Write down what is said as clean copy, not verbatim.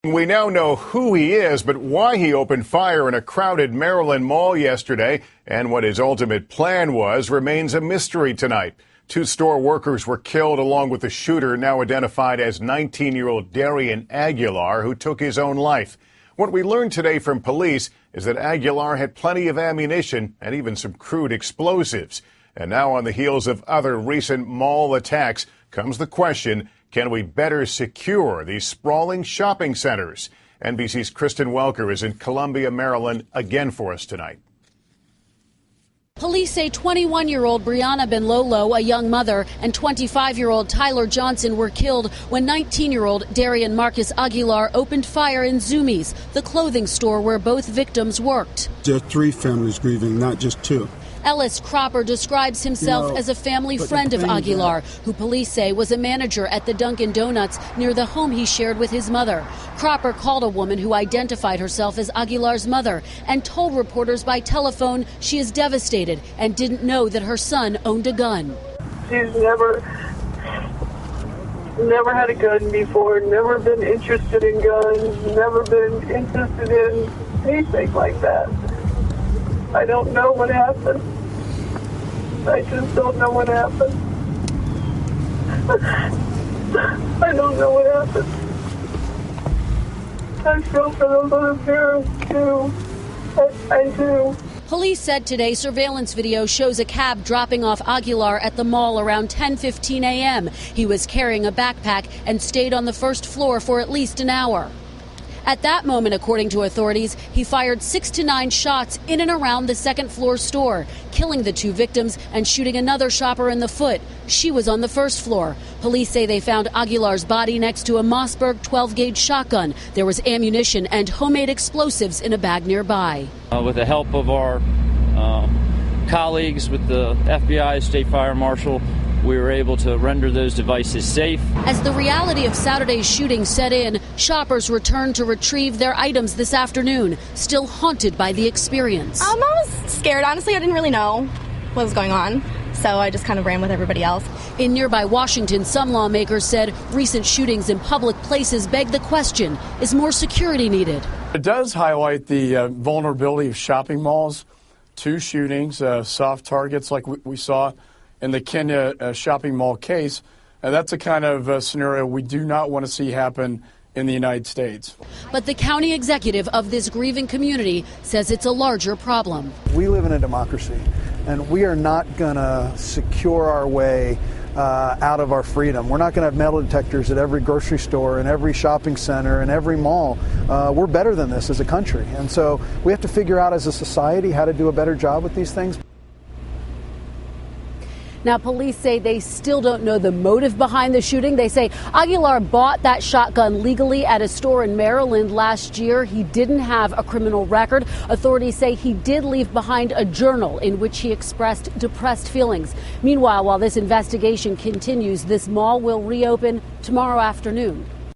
We now know who he is, but why he opened fire in a crowded Maryland mall yesterday and what his ultimate plan was remains a mystery tonight. 2 store workers were killed along with the shooter, now identified as 19-year-old Darian Aguilar, who took his own life. What we learned today from police is that Aguilar had plenty of ammunition and even some crude explosives. And now, on the heels of other recent mall attacks, comes the question, can we better secure these sprawling shopping centers? NBC's Kristen Welker is in Columbia, Maryland, again for us tonight. Police say 21-year-old Brianna Benlolo, a young mother, and 25-year-old Tyler Johnson were killed when 19-year-old Darian Marcus Aguilar opened fire in Zumiez, the clothing store where both victims worked. There are 3 families grieving, not just 2. Ellis Cropper describes himself as a family friend of Aguilar, who police say was a manager at the Dunkin' Donuts near the home he shared with his mother. Cropper called a woman who identified herself as Aguilar's mother and told reporters by telephone she is devastated and didn't know that her son owned a gun. She's never had a gun before, never been interested in guns, never been interested in anything like that. I don't know what happened. I just don't know what happened. I don't know what happened. I feel for those other parents, too. I do. Police said today surveillance video shows a cab dropping off Aguilar at the mall around 10:15 a.m. He was carrying a backpack and stayed on the first floor for at least an hour. At that moment, according to authorities, he fired 6 to 9 shots in and around the second-floor store, killing the 2 victims and shooting another shopper in the foot. She was on the first floor. Police say they found Aguilar's body next to a Mossberg 12-gauge shotgun. There was ammunition and homemade explosives in a bag nearby. With the help of our colleagues with the FBI, State Fire Marshal, we were able to render those devices safe. As the reality of Saturday's shooting set in, shoppers returned to retrieve their items this afternoon, still haunted by the experience. I was scared. Honestly, I didn't really know what was going on, so I just kind of ran with everybody else. In nearby Washington, some lawmakers said recent shootings in public places beg the question, is more security needed? It does highlight the vulnerability of shopping malls. 2 shootings, soft targets like we saw in the Kenya shopping mall case. That's a kind of scenario we do not want to see happen in the United States. But the county executive of this grieving community says it's a larger problem. We live in a democracy, and we are not going to secure our way out of our freedom. We're not going to have metal detectors at every grocery store and every shopping center and every mall. We're better than this as a country. And so we have to figure out as a society how to do a better job with these things. Now, police say they still don't know the motive behind the shooting. They say Aguilar bought that shotgun legally at a store in Maryland last year. He didn't have a criminal record. Authorities say he did leave behind a journal in which he expressed depressed feelings. Meanwhile, while this investigation continues, this mall will reopen tomorrow afternoon.